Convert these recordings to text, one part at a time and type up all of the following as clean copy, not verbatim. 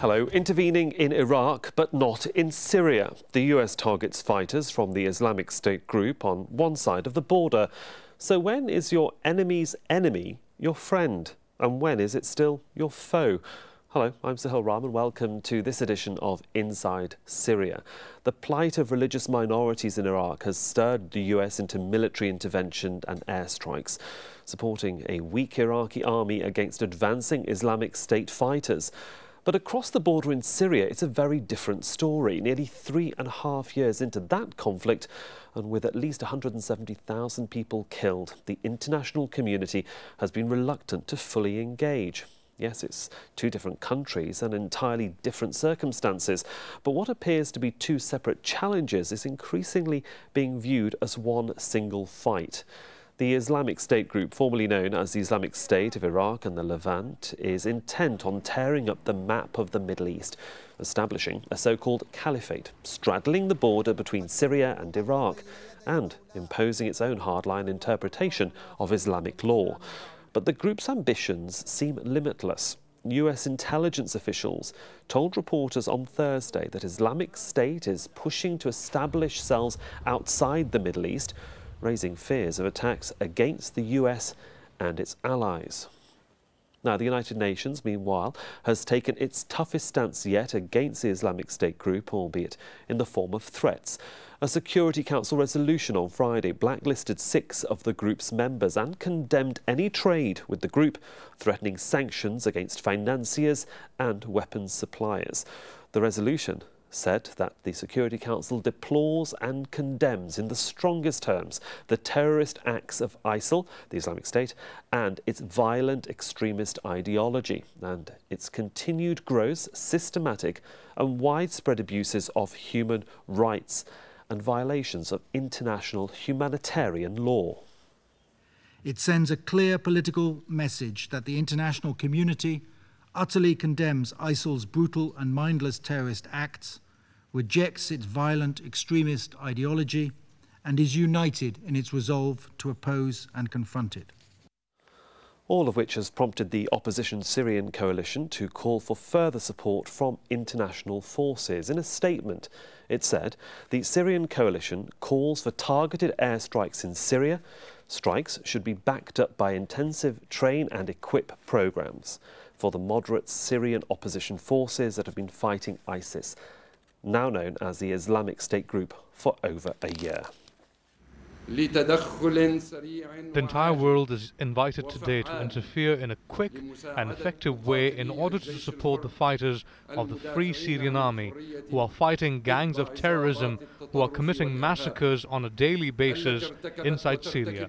Hello. Intervening in Iraq, but not in Syria. The US targets fighters from the Islamic State group on one side of the border. So when is your enemy's enemy your friend? And when is it still your foe? Hello, I'm Sohail Rahman. Welcome to this edition of Inside Syria. The plight of religious minorities in Iraq has stirred the US into military intervention and airstrikes, supporting a weak Iraqi army against advancing Islamic State fighters. But across the border in Syria, it's a very different story. Nearly 3.5 years into that conflict, and with at least 170,000 people killed, the international community has been reluctant to fully engage. Yes, it's two different countries and entirely different circumstances, but what appears to be two separate challenges is increasingly being viewed as one single fight. The Islamic State group, formerly known as the Islamic State of Iraq and the Levant, is intent on tearing up the map of the Middle East, establishing a so-called caliphate, straddling the border between Syria and Iraq, and imposing its own hardline interpretation of Islamic law. But the group's ambitions seem limitless. US intelligence officials told reporters on Thursday that Islamic State is pushing to establish cells outside the Middle East, raising fears of attacks against the US and its allies. Now, the United Nations, meanwhile, has taken its toughest stance yet against the Islamic State group, albeit in the form of threats. A Security Council resolution on Friday blacklisted 6 of the group's members and condemned any trade with the group, threatening sanctions against financiers and weapons suppliers. The resolution said that the Security Council deplores and condemns in the strongest terms the terrorist acts of ISIL, the Islamic State, and its violent extremist ideology, and its continued gross, systematic and widespread abuses of human rights and violations of international humanitarian law. It sends a clear political message that the international community utterly condemns ISIL's brutal and mindless terrorist acts, rejects its violent extremist ideology, and is united in its resolve to oppose and confront it. All of which has prompted the opposition Syrian Coalition to call for further support from international forces. In a statement, it said, the Syrian Coalition calls for targeted airstrikes in Syria. Strikes should be backed up by intensive train and equip programmes for the moderate Syrian opposition forces that have been fighting ISIS, now known as the Islamic State group, for over a year. The entire world is invited today to interfere in a quick and effective way in order to support the fighters of the Free Syrian Army, who are fighting gangs of terrorism who are committing massacres on a daily basis inside Syria.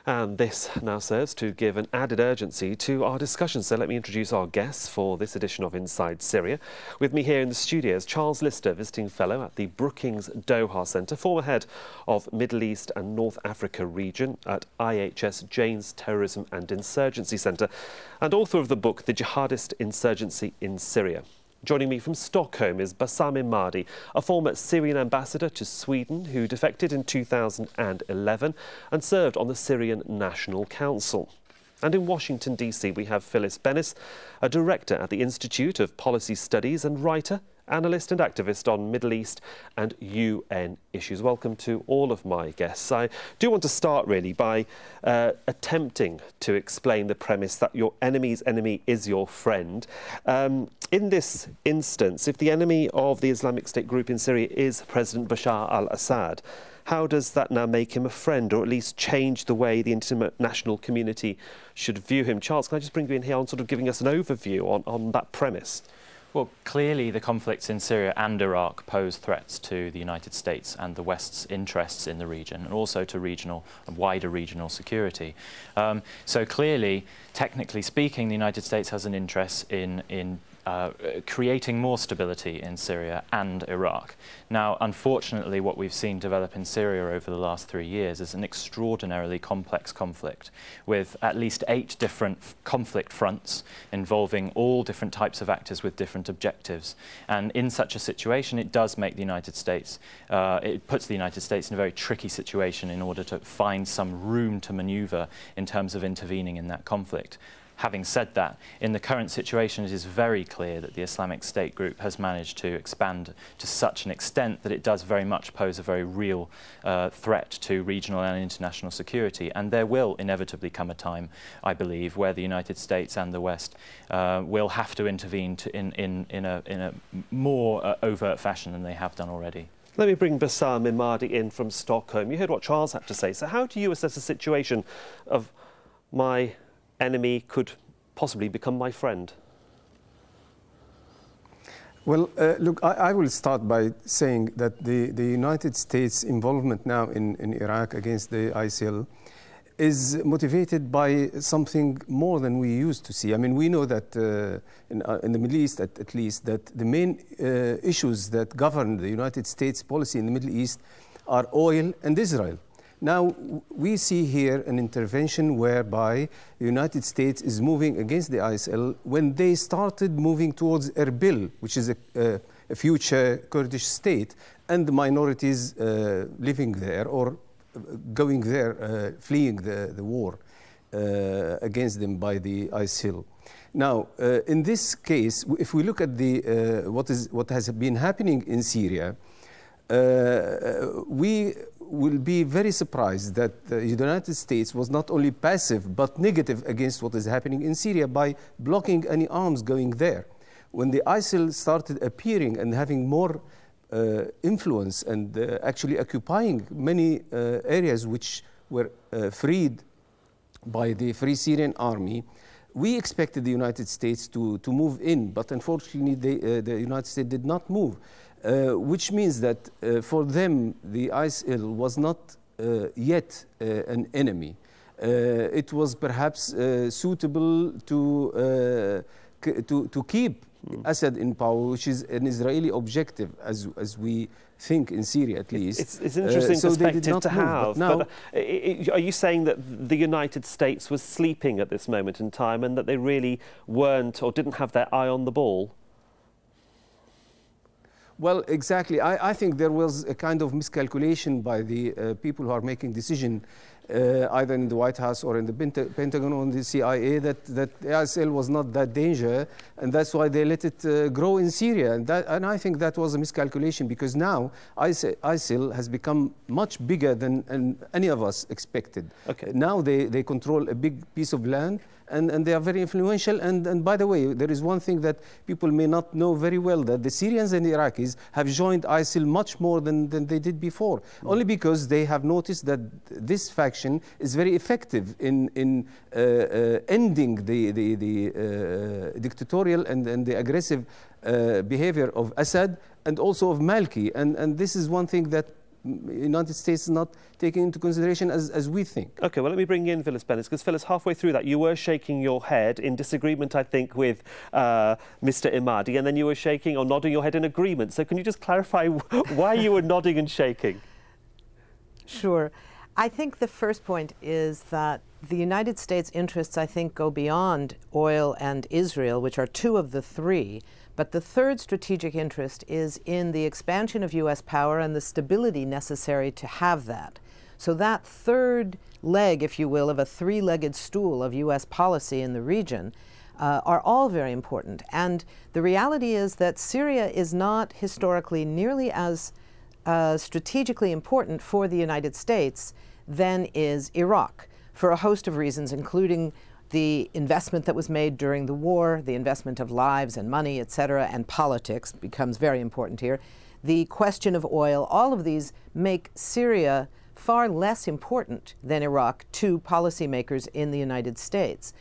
And this now serves to give an added urgency to our discussion. So let me introduce our guests for this edition of Inside Syria. With me here in the studio is Charles Lister, Visiting Fellow at the Brookings Doha Center, former head of Middle East and North Africa region at IHS Jane's Terrorism and Insurgency Center, and author of the book The Jihadist Insurgency in Syria. Joining me from Stockholm is Bassam Imadi, a former Syrian ambassador to Sweden who defected in 2011 and served on the Syrian National Council. And in Washington, D.C., we have Phyllis Bennis, a director at the Institute of Policy Studies and writer, analyst and activist on Middle East and UN issues. Welcome to all of my guests. I do want to start really by attempting to explain the premise that your enemy's enemy is your friend. In this instance, if the enemy of the Islamic State group in Syria is President Bashar al-Assad, how does that now make him a friend, or at least change the way the international community should view him? Charles, can I just bring you in here on sort of giving us an overview on that premise? Well, clearly the conflicts in Syria and Iraq pose threats to the United States and the West's interests in the region, and also to regional and wider regional security. So clearly, technically speaking, the United States has an interest in creating more stability in Syria and Iraq. Now, unfortunately, what we've seen develop in Syria over the last 3 years is an extraordinarily complex conflict with at least 8 different conflict fronts involving all different types of actors with different objectives. And in such a situation, it does make the United States, it puts the United States in a very tricky situation in order to find some room to maneuver in terms of intervening in that conflict. Having said that, in the current situation, it is very clear that the Islamic State group has managed to expand to such an extent that it does very much pose a very real threat to regional and international security. And there will inevitably come a time, I believe, where the United States and the West will have to intervene in a more overt fashion than they have done already. Let me bring Bassam Imadi in from Stockholm. You heard what Charles had to say. So how do you assess the situation of my enemy could possibly become my friend? Well, look, I will start by saying that the United States' involvement now in Iraq against the ISIL is motivated by something more than we used to see. I mean, we know that in the Middle East, at least, that the main issues that govern the United States policy in the Middle East are oil and Israel. Now, we see here an intervention whereby the United States is moving against the ISIL when they started moving towards Erbil, which is a future Kurdish state, and the minorities living there or going there, fleeing the war against them by the ISIL. Now, in this case, if we look at the what has been happening in Syria, we will be very surprised that the United States was not only passive but negative against what is happening in Syria by blocking any arms going there. When the ISIL started appearing and having more influence and actually occupying many areas which were freed by the Free Syrian Army, we expected the United States to move in, but unfortunately the United States did not move, which means that for them the ISIL was not yet an enemy. It was perhaps suitable to keep Assad in power, which is an Israeli objective, as we think in Syria at least. It's an interesting perspective to have. Now, are you saying that the United States was sleeping at this moment in time and that they really weren't or didn't have their eye on the ball? Well, exactly. I think there was a kind of miscalculation by the people who are making decisions, either in the White House or in the Pentagon or in the CIA, that ISIL was not that danger, and that's why they let it grow in Syria. And I think that was a miscalculation, because now ISIL has become much bigger than any of us expected. Okay. Now they control a big piece of land, and they are very influential. And by the way, there is one thing that people may not know very well, that the Syrians and the Iraqis have joined ISIL much more than they did before, only because they have noticed that this faction is very effective in ending the dictatorial and the aggressive behavior of Assad and also of Maliki. And this is one thing that the United States is not taking into consideration as we think. OK, well, let me bring in Phyllis Bennis, because Phyllis, halfway through that, you were shaking your head in disagreement, I think, with Mr. Imadi, and then you were shaking or nodding your head in agreement. So can you just clarify why you were nodding and shaking? Sure. I think the first point is that the United States' interests, I think, go beyond oil and Israel, which are two of the three. But the third strategic interest is in the expansion of U.S. power and the stability necessary to have that. So that third leg, if you will, of a three-legged stool of U.S. policy in the region are all very important. And the reality is that Syria is not historically nearly as strategically important for the United States than is Iraq, for a host of reasons, including the investment that was made during the war, the investment of lives and money, etc., and politics becomes very important here. The question of oil, all of these make Syria far less important than Iraq to policymakers in the United States.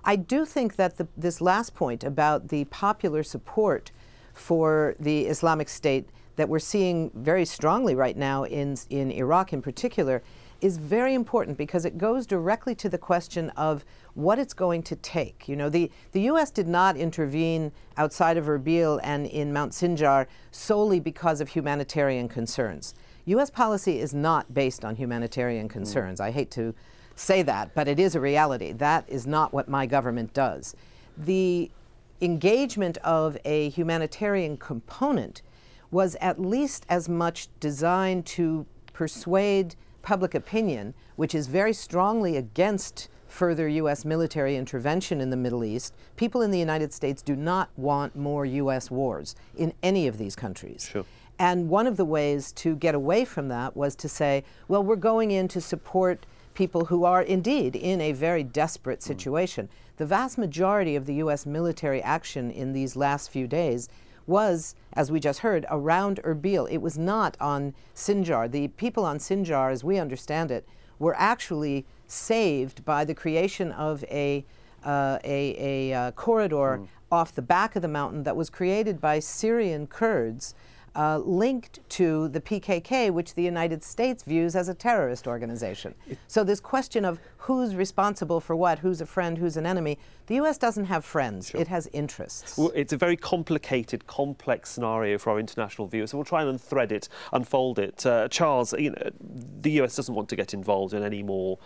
I do think that this last point about the popular support for the Islamic State that we're seeing very strongly right now in Iraq in particular is very important, because it goes directly to the question of what it's going to take. You know, the U.S. did not intervene outside of Erbil and in Mount Sinjar solely because of humanitarian concerns. U.S. policy is not based on humanitarian concerns. I hate to say that, but it is a reality. That is not what my government does. The engagement of a humanitarian component was at least as much designed to persuade public opinion, which is very strongly against further U.S. military intervention in the Middle East. People in the United States do not want more U.S. wars in any of these countries. Sure. And one of the ways to get away from that was to say, well, we're going in to support people who are indeed in a very desperate situation. The vast majority of the U.S. military action in these last few days was, as we just heard, around Erbil. It was not on Sinjar. The people on Sinjar, as we understand it, were actually saved by the creation of a corridor off the back of the mountain that was created by Syrian Kurds linked to the PKK, which the United States views as a terrorist organization. So this question of who's responsible for what, who's a friend, who's an enemy, the U.S. doesn't have friends. Sure. It has interests. Well, it's a very complicated, complex scenario for our international viewers, so we'll try and unthread it, unfold it. Charles, you know, the U.S. doesn't want to get involved in any more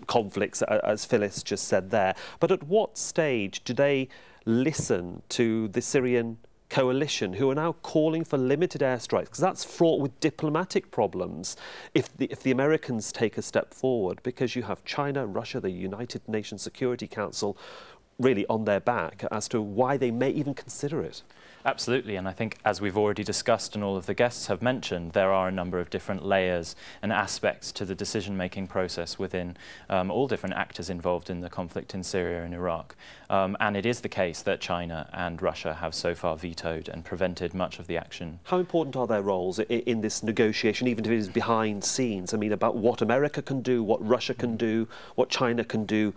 conflicts, as Phyllis just said there. But at what stage do they listen to the Syrian Coalition, who are now calling for limited airstrikes, because that's fraught with diplomatic problems if the Americans take a step forward, because you have China, Russia, the United Nations Security Council really on their back as to why they may even consider it. Absolutely, and I think, as we've already discussed and all of the guests have mentioned, there are a number of different layers and aspects to the decision-making process within all different actors involved in the conflict in Syria and Iraq. And it is the case that China and Russia have so far vetoed and prevented much of the action. How important are their roles in this negotiation, even if it is behind scenes? I mean, about what America can do, what Russia can do, what China can do,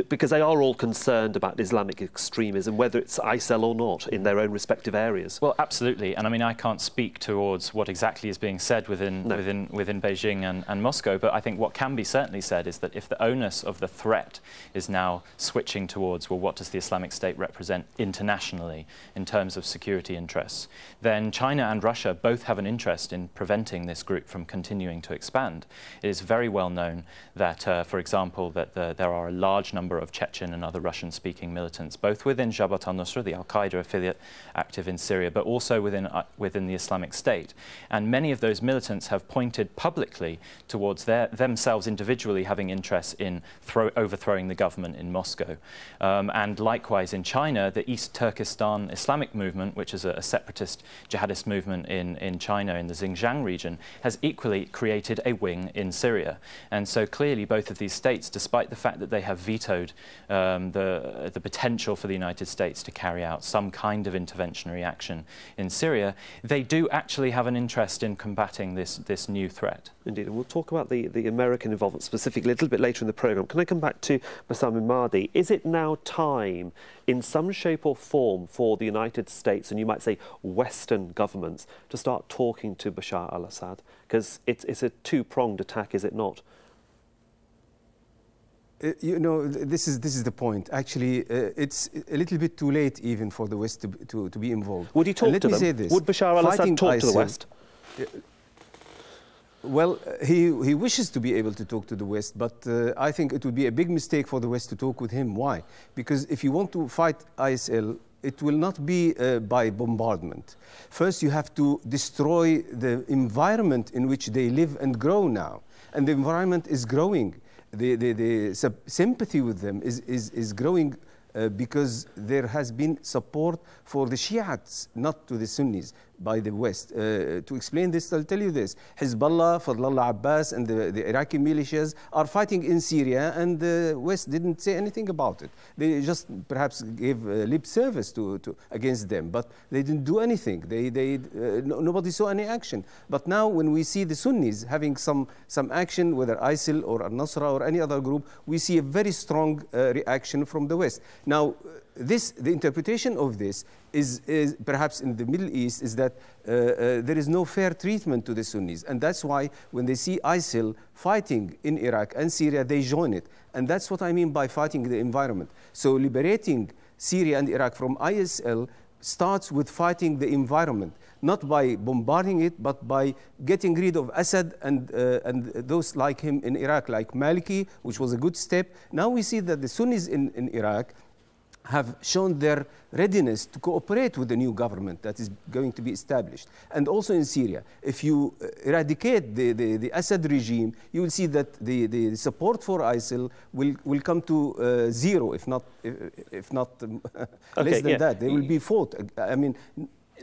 because they are all concerned about Islamic extremism, whether it's ISIL or not, in their own respective areas. Well, absolutely. And I mean, I can't speak towards what exactly is being said within Beijing and Moscow, but I think what can be certainly said is that if the onus of the threat is now switching towards, well, what does the Islamic State represent internationally in terms of security interests, then China and Russia both have an interest in preventing this group from continuing to expand. It is very well known that, for example, that there are a large number of Chechen and other Russian-speaking militants, both within Jabhat al-Nusra, the al-Qaeda affiliate active in Syria, but also within the Islamic State. And many of those militants have pointed publicly towards themselves individually having interests in overthrowing the government in Moscow. And likewise in China, the East Turkestan Islamic movement, which is a separatist jihadist movement in China, in the Xinjiang region, has equally created a wing in Syria. And so clearly both of these states, despite the fact that they have vetoed the potential for the United States to carry out some kind of interventionary action in Syria, they do actually have an interest in combating this new threat. Indeed, and we'll talk about the American involvement specifically a little bit later in the programme. Can I come back to Bassam Imadi? Is it now time, in some shape or form, for the United States, and you might say Western governments, to start talking to Bashar al-Assad? Because it's a two-pronged attack, is it not? You know, this is the point. Actually, it's a little bit too late even for the West to be involved. Would he talk to them? Let me say this. Would Bashar al-Assad talk to the West? Well, he wishes to be able to talk to the West, but I think it would be a big mistake for the West to talk with him. Why? Because if you want to fight ISIL, it will not be by bombardment. First, you have to destroy the environment in which they live and grow now. And the environment is growing. The sympathy with them is growing because there has been support for the Shiites, not to the Sunnis, by the West. To explain this, I'll tell you this. Hezbollah, Fadlallah Abbas, and the Iraqi militias are fighting in Syria, and the West didn't say anything about it. They just perhaps gave lip service against them, but they didn't do anything. Nobody saw any action. But now when we see the Sunnis having some action, whether ISIL or al-Nusra or any other group, we see a very strong reaction from the West. Now, the interpretation of this is perhaps in the Middle East is that there is no fair treatment to the Sunnis. And that's why when they see ISIL fighting in Iraq and Syria, they join it. And that's what I mean by fighting the environment. So liberating Syria and Iraq from ISIL starts with fighting the environment, not by bombarding it, but by getting rid of Assad and those like him in Iraq, like Maliki, which was a good step. Now we see that the Sunnis in Iraq have shown their readiness to cooperate with the new government that is going to be established. And also in Syria, if you eradicate the Assad regime, you will see that the support for ISIL will come to zero, if not less than that. They will be fought. I mean,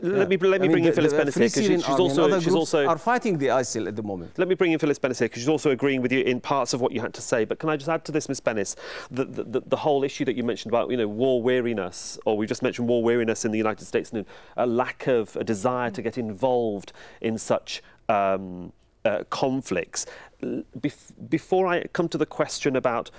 Let me bring in Phyllis Bennis here, because she's also are fighting the ISIL at the moment. Let me bring in Phyllis Bennis here, because she's also agreeing with you in parts of what you had to say. But can I just add to this, Ms. Bennis, the whole issue that you mentioned about, war weariness, or we just mentioned war weariness in the United States, and a lack of a desire to get involved in such conflicts. Before I come to the question about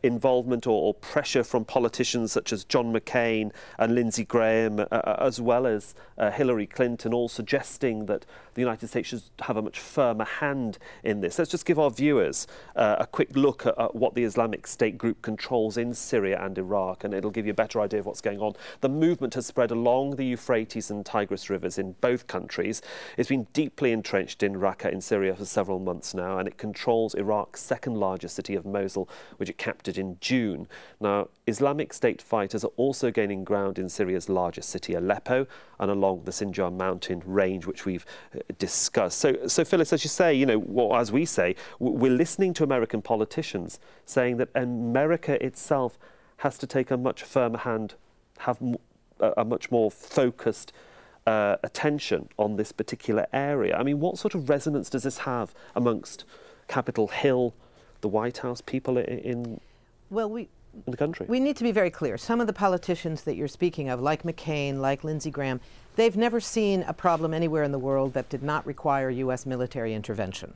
involvement or pressure from politicians such as John McCain and Lindsey Graham, as well as Hillary Clinton, all suggesting that the United States should have a much firmer hand in this, let's just give our viewers a quick look at what the Islamic State group controls in Syria and Iraq, and it'll give you a better idea of what's going on. The movement has spread along the Euphrates and Tigris rivers in both countries. It's been deeply entrenched in Raqqa in Syria for several months now, and it controls Iraq's second largest city of Mosul, which it captured in June. Now, Islamic State fighters are also gaining ground in Syria's largest city, Aleppo, and along the Sinjar mountain range, which we've discussed. So Phyllis, as you say, as we say, we're listening to American politicians saying that America itself has to take a much firmer hand, have a much more focused attention on this particular area. I mean, what sort of resonance does this have amongst Capitol Hill, the White House, people in the country? We need to be very clear. Some of the politicians that you're speaking of, like McCain, like Lindsey Graham, they've never seen a problem anywhere in the world that did not require U.S. military intervention.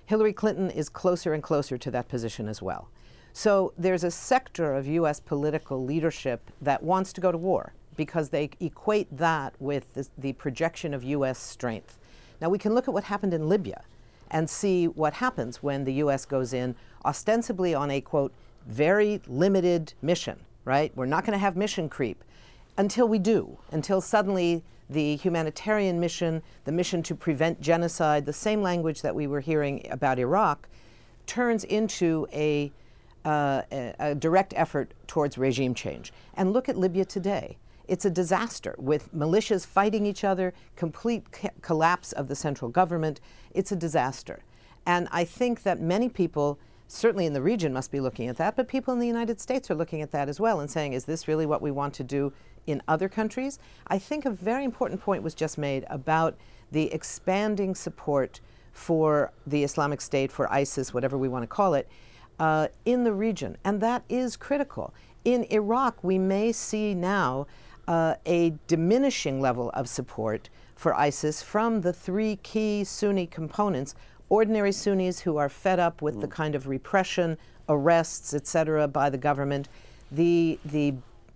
Hillary Clinton is closer and closer to that position as well. So there's a sector of U.S. political leadership that wants to go to war because they equate that with the projection of U.S. strength. Now, we can look at what happened in Libya and see what happens when the U.S. goes in ostensibly on a, quote, very limited mission, right? We're not going to have mission creep until we do, until suddenly the humanitarian mission, the mission to prevent genocide, the same language that we were hearing about Iraq, turns into a direct effort towards regime change. And look at Libya today. It's a disaster with militias fighting each other, complete collapse of the central government. It's a disaster. And I think that many people, certainly in the region, must be looking at that, but people in the United States are looking at that as well and saying, is this really what we want to do in other countries? I think a very important point was just made about the expanding support for the Islamic State, for ISIS, whatever we want to call it, in the region. And that is critical. In Iraq, we may see now a diminishing level of support for ISIS from the three key Sunni components: ordinary Sunnis who are fed up with the kind of repression, arrests, etc., by the government, the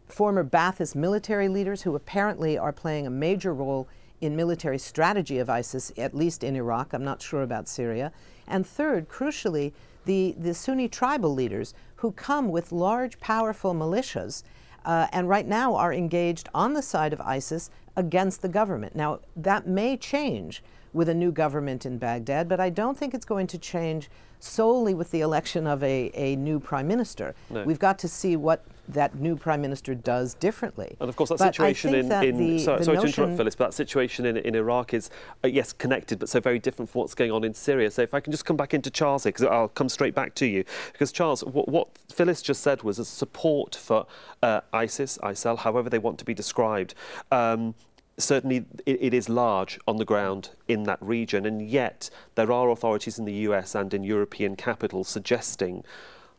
former Ba'athist military leaders who apparently are playing a major role in military strategy of ISIS, at least in Iraq. I'm not sure about Syria. And third, crucially, the Sunni tribal leaders who come with large, powerful militias and right now are engaged on the side of ISIS against the government. Now, that may change with a new government in Baghdad, but I don't think it's going to change solely with the election of a new prime minister. No. We've got to see what that new prime minister does differently. And of course that situation sorry to interrupt, Phyllis, but that situation in Iraq is, yes, connected, but so very different from what's going on in Syria. So if I can just come back into Charles here, because I'll come straight back to you. Because Charles, what Phyllis just said was a support for ISIS, ISIL, however they want to be described. Certainly it is large on the ground in that region, and yet there are authorities in the US and in European capitals suggesting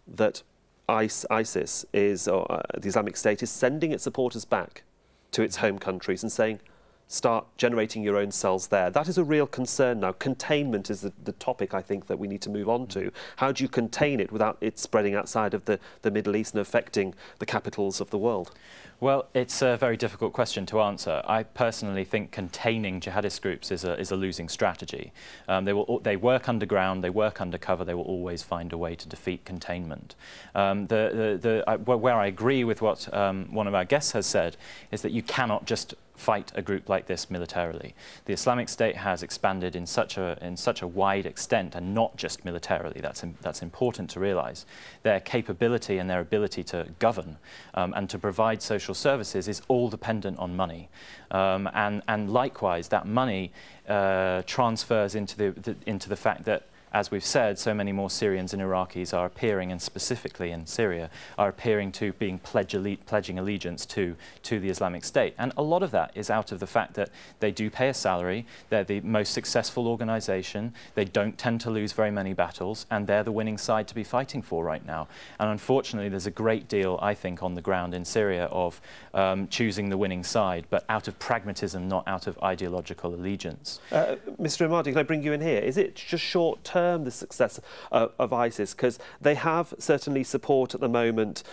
that ISIS is, or the Islamic State is sending its supporters back to its home countries and saying, start generating your own cells there. That is a real concern now. Containment is the topic, I think, that we need to move on to. How do you contain it without it spreading outside of the Middle East and affecting the capitals of the world? Well, it's a very difficult question to answer. I personally think containing jihadist groups is a losing strategy. They work underground, they work undercover, they will always find a way to defeat containment. Where I agree with what one of our guests has said is that you cannot just fight a group like this militarily. The Islamic State has expanded in such a wide extent, and not just militarily. That's important to realize. Their capability and their ability to govern and to provide social services is all dependent on money. And likewise, that money transfers into the fact that, as we've said, so many more Syrians and Iraqis are appearing, and specifically in Syria, are appearing to being pledging allegiance to the Islamic State. And a lot of that is out of the fact that they do pay a salary, they're the most successful organization, they don't tend to lose very many battles, and they're the winning side to be fighting for right now. And unfortunately, there's a great deal, I think, on the ground in Syria of choosing the winning side, but out of pragmatism, not out of ideological allegiance. Mr. Imadi, can I bring you in here? Is it just short-term, the success of ISIS? Because they have certainly support at the moment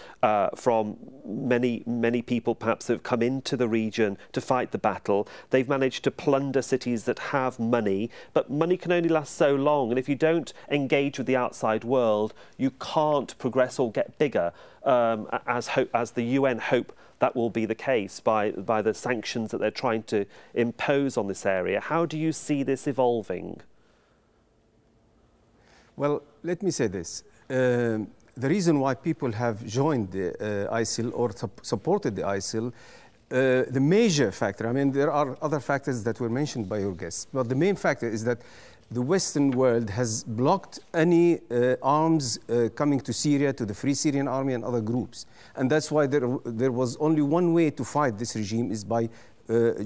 from many people perhaps who have come into the region to fight the battle. They've managed to plunder cities that have money, but money can only last so long, and if you don't engage with the outside world, you can't progress or get bigger, as the UN hope that will be the case by the sanctions that they're trying to impose on this area. How do you see this evolving? Well, let me say this. The reason why people have joined the ISIL or supported the ISIL, the major factor, I mean, there are other factors that were mentioned by your guests, but the main factor is that the Western world has blocked any arms coming to Syria, to the Free Syrian Army and other groups. And that's why there was only one way to fight this regime, is by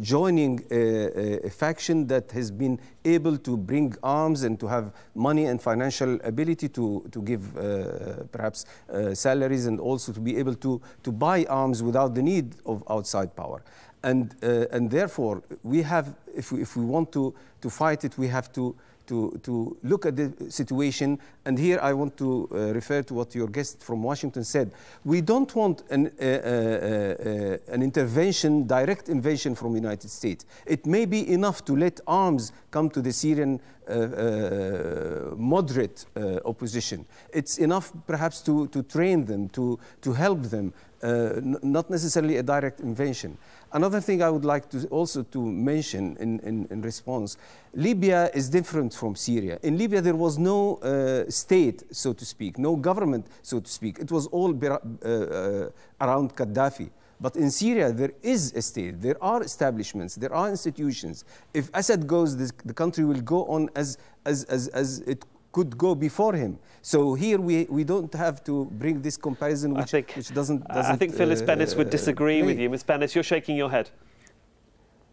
joining a faction that has been able to bring arms and to have money and financial ability to give perhaps salaries, and also to be able to buy arms without the need of outside power. And therefore, we have, if we want to fight it, we have to look at the situation. And here I want to refer to what your guest from Washington said. We don't want an intervention, direct invasion from the United States. It may be enough to let arms come to the Syrian moderate opposition. It's enough perhaps to train them, to help them, not necessarily a direct invasion. Another thing I would like to also to mention in response, Libya is different from Syria. In Libya, there was no state, so to speak, no government, so to speak. It was all around Gaddafi. But in Syria, there is a state. There are establishments. There are institutions. If Assad goes, the country will go on as it could go before him. So here we don't have to bring this comparison, which doesn't. I think Phyllis Bennis would disagree with you. Ms. Bennis, you're shaking your head.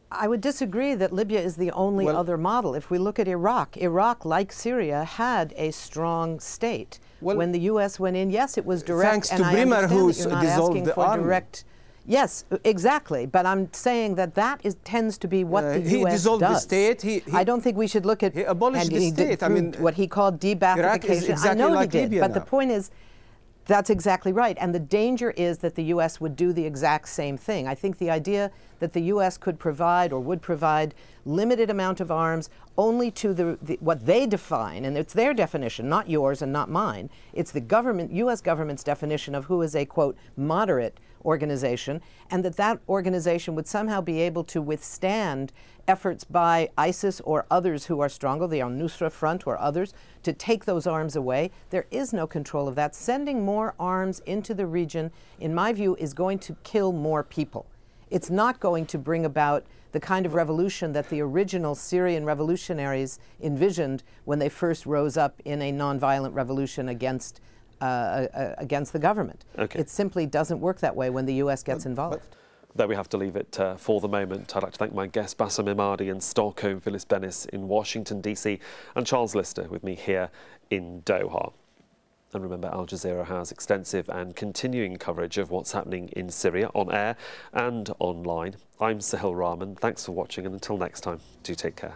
I would disagree that Libya is the only other model. If we look at Iraq, like Syria, had a strong state. When the U.S. went in, yes, it was direct. Thanks to Bremer, who dissolved the army. Direct. Yes, exactly. But I'm saying that tends to be what the U.S. does. He dissolved the state. I don't think we should look at... He abolished the state. I mean, what he called de-Ba'athification. Iraq is exactly I know like he did, Libya but now. the point is, that's exactly right. And the danger is that the U.S. would do the exact same thing. I think the idea that the U.S. could provide or would provide limited amount of arms only to what they define, and it's their definition, not yours and not mine. It's the government, U.S. government's definition of who is a, quote, moderate organization, and that organization would somehow be able to withstand efforts by ISIS or others who are stronger, the al-Nusra Front or others, to take those arms away. There is no control of that. Sending more arms into the region, in my view, is going to kill more people. It's not going to bring about the kind of revolution that the original Syrian revolutionaries envisioned when they first rose up in a nonviolent revolution against the government. Okay. It simply doesn't work that way when the U.S. gets involved. There we have to leave it for the moment. I'd like to thank my guests, Bassam Imadi in Stockholm, Phyllis Bennis in Washington, D.C., and Charles Lister with me here in Doha. And remember, Al Jazeera has extensive and continuing coverage of what's happening in Syria on air and online. I'm Sohail Rahman. Thanks for watching, and until next time, do take care.